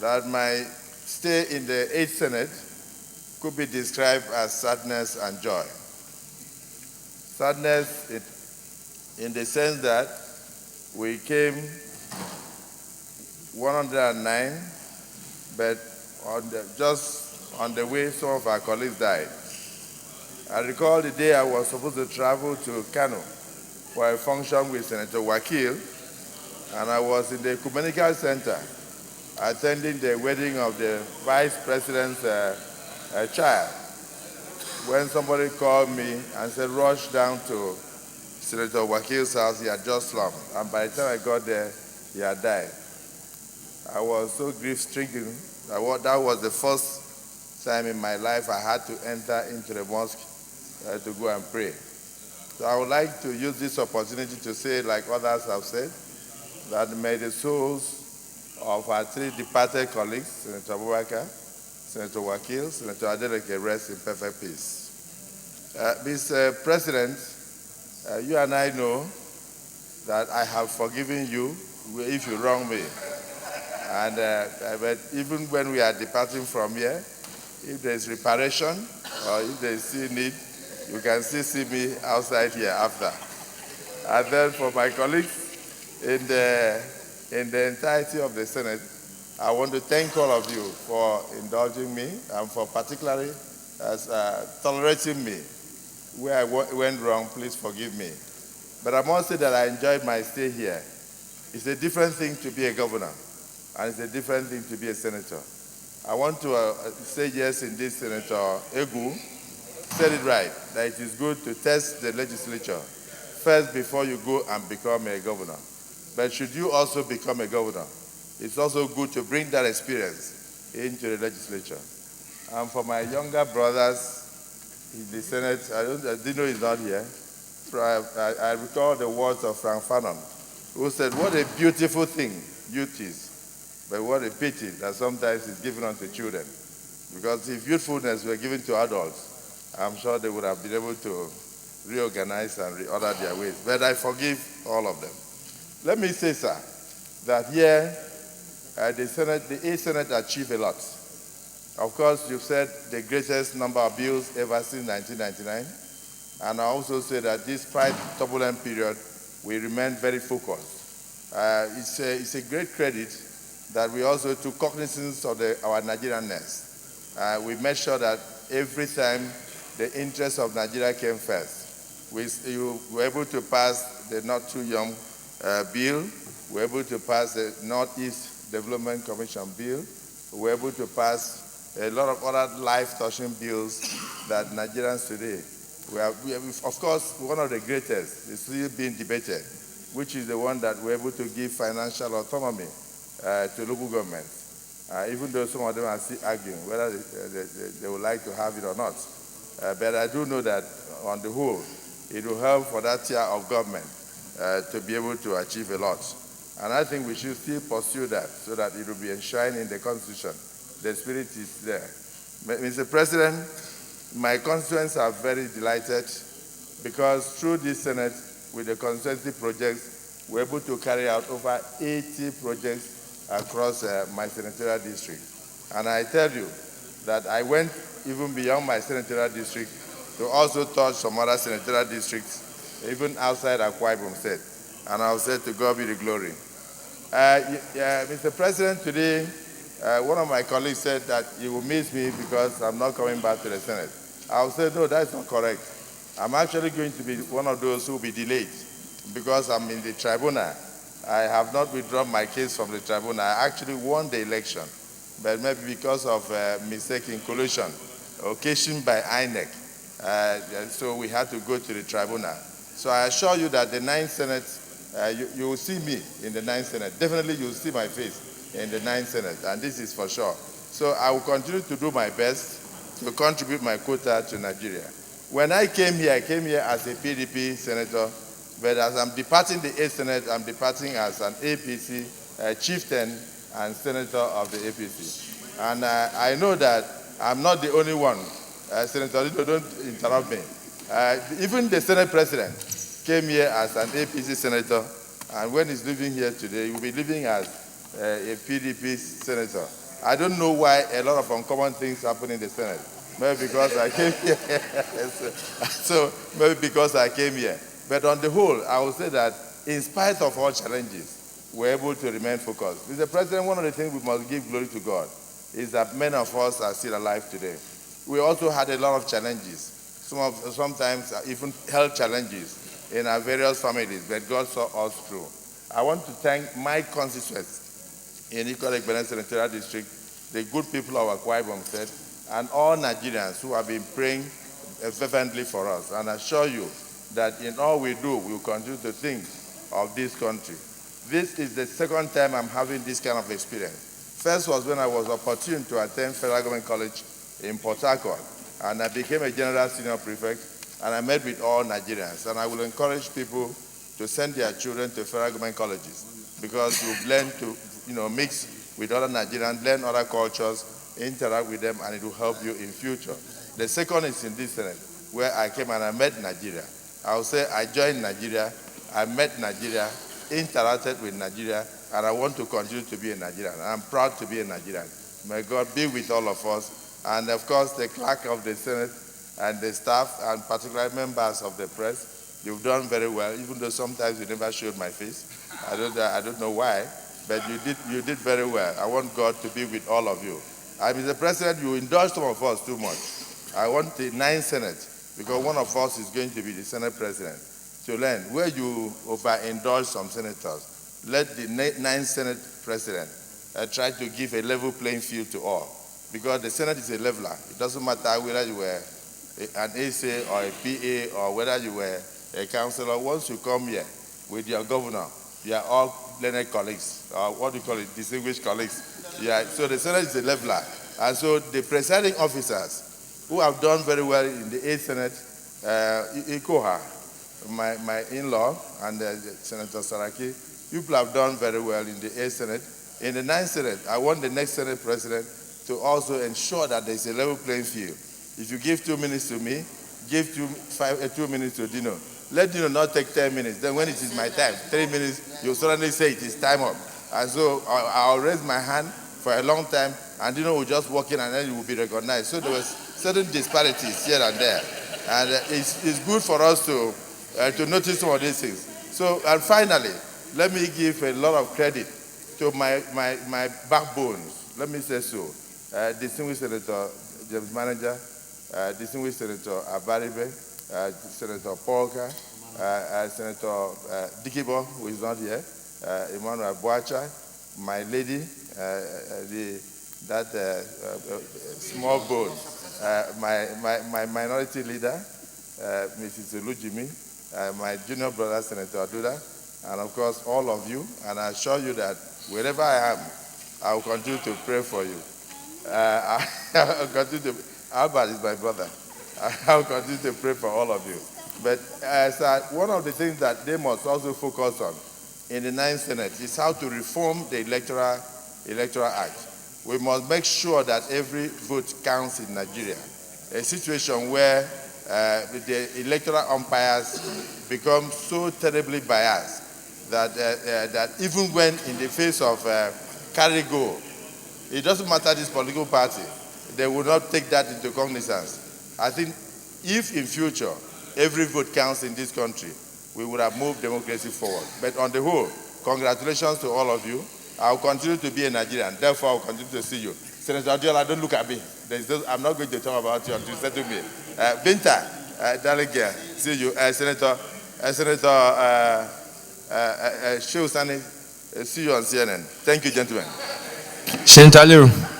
that my stay in the 8th Senate could be described as sadness and joy. Sadness in the sense that we came 109, but just on the way, some of our colleagues died. I recall the day I was supposed to travel to Kano for a function with Senator Wakil, and I was in the Ecumenical Center attending the wedding of the Vice President's child, when somebody called me and said, rush down to Senator Wakil's house. He had just slumped, and by the time I got there, he had died. I was so grief-stricken. That was the first time in my life I had to enter into the mosque to go and pray. So I would like to use this opportunity to say, like others have said, that may the souls of our 3 departed colleagues, Senator Abubakar, Senator Wakil, Senator Adeleke, rest in perfect peace. Mr. President, you and I know that I have forgiven you if you wrong me. And but even when we are departing from here, if there is reparation or if there is still need, you can still see me outside here after. And then for my colleagues in the entirety of the Senate, I want to thank all of you for indulging me and for particularly tolerating me. Where I went wrong, please forgive me. But I must say that I enjoyed my stay here. It's a different thing to be a governor, and it's a different thing to be a senator. I want to say yes in this. Senator Egu said it right, that it is good to test the legislature first before you go and become a governor. But should you also become a governor, it's also good to bring that experience into the legislature. And for my younger brothers in the Senate, I didn't know he's not here. I recall the words of Frank Fanon, who said, what a beautiful thing youth is, but what a pity that sometimes it's given unto children. Because if youthfulness were given to adults, I'm sure they would have been able to reorganize and reorder their ways. But I forgive all of them. Let me say, sir, that here, the 8th Senate achieved a lot. Of course, you've said the greatest number of bills ever since 1999. And I also say that despite turbulent period, we remain very focused. It's a great credit that we also took cognizance of our Nigerianness. We made sure that every time the interests of Nigeria came first. You were able to pass the not too young bill. We were able to pass the Northeast Development Commission bill. We were able to pass a lot of other life-touching bills that Nigerians today, of course, one of the greatest is still being debated, which is the one that we're able to give financial autonomy to local governments, even though some of them are still arguing whether they would like to have it or not. But I do know that on the whole, it will help for that tier of government to be able to achieve a lot. And I think we should still pursue that so that it will be enshrined in the Constitution. The spirit is there. Mr. President, my constituents are very delighted because through this Senate, with the constituency projects, we're able to carry out over 80 projects across my senatorial district. And I tell you that I went even beyond my senatorial district to also touch some other senatorial districts, even outside Akpabio State. And I'll say to God be the glory. Mr. President, today, one of my colleagues said that he will miss me because I'm not coming back to the Senate. I'll say, no, that's not correct. I'm actually going to be one of those who will be delayed because I'm in the tribunal. I have not withdrawn my case from the tribunal. I actually won the election, but maybe because of mistaken collusion occasioned by INEC. So we had to go to the tribunal. So I assure you that the 9th Senate, you will see me in the 9th Senate. Definitely you will see my face in the 9th Senate, and this is for sure. So I will continue to do my best to contribute my quota to Nigeria. When I came here as a PDP senator, but as I'm departing the 8th Senate, I'm departing as an APC chieftain and senator of the APC. And I know that I'm not the only one. Senator Lito, don't interrupt me. Even the Senate President came here as an APC senator, and when he's living here today, he will be living as a PDP senator. I don't know why a lot of uncommon things happen in the Senate. Maybe because I came here. So maybe because I came here. But on the whole, I would say that in spite of all challenges, we're able to remain focused. Mr. President, one of the things we must give glory to God is that many of us are still alive today. We also had a lot of challenges, sometimes even health challenges in our various families, but God saw us through. I want to thank my constituents in Ikot Benin Senatorial District, the good people of Akpabio State, and all Nigerians who have been praying fervently for us. And I assure you that in all we do, we will continue to think of this country. This is the second time I'm having this kind of experience. First was when I was opportune to attend Federal Government College in Port Harcourt, and I became a general senior prefect, and I met with all Nigerians. And I will encourage people to send their children to Federal Government colleges, because you learn to mix with other Nigerians, learn other cultures, interact with them, and it will help you in future. The second is in this Senate, where I came and I met Nigeria. I will say I joined Nigeria, I met Nigeria, interacted with Nigeria, and I want to continue to be a Nigerian. I'm proud to be a Nigerian. May God be with all of us. And of course, the clerk of the Senate and the staff, and particularly members of the press, you've done very well, even though sometimes you never showed my face. I don't know why, but you did very well. I want God to be with all of you. Mr. President, you indulge some of us too much. I want the 9th Senate, because one of us is going to be the Senate President, to learn where you overindulge some senators. Let the 9th Senate President try to give a level playing field to all, because the Senate is a leveler. It doesn't matter whether you were an AC or a PA or whether you were a councillor. Once you come here with your governor, you are all learned colleagues, or what do you call it, distinguished colleagues. Yeah, so the Senate is a leveler. And so the presiding officers who have done very well in the 8th Senate, Ikoha, my in-law, and Senator Saraki, people have done very well in the 8th Senate. In the 9th Senate, I want the next Senate President to also ensure that there's a level playing field. If you give 2 minutes to me, give 2 minutes to Dino. Let Dino not take 10 minutes. Then when it is my time, 3 minutes, you'll suddenly say it is time up. And so I'll raise my hand for a long time, and Dino will just walk in, and then it will be recognized. So there was certain disparities here and there. And it's good for us to notice some of these things. So, and finally, let me give a lot of credit to my backbones, let me say so. Distinguished Senator James Manager, Distinguished Senator Abaribe, Senator Polka, Senator Dikibo, who is not here, Emmanuel Boacha, my lady, small bone, my minority leader, Mrs. Olujimi, my junior brother, Senator Aduda, and of course, all of you. And I assure you that wherever I am, I will continue to pray for you. I'll continue to, Albert is my brother. I'll continue to pray for all of you. But one of the things that they must also focus on in the 9th Senate is how to reform the Electoral Act. We must make sure that every vote counts in Nigeria. A situation where the electoral umpires become so terribly biased that even when in the face of carry go, it doesn't matter this political party, they will not take that into cognizance. I think if in future every vote counts in this country, we would have moved democracy forward. But on the whole, congratulations to all of you. I'll continue to be a Nigerian, therefore I'll continue to see you. Senator Adiola, don't look at me. I'm not going to talk about you until you say to me. Binta, darling girl, see you. Senator Shehu Sani, see you on CNN. Thank you, gentlemen. Senator Aliru.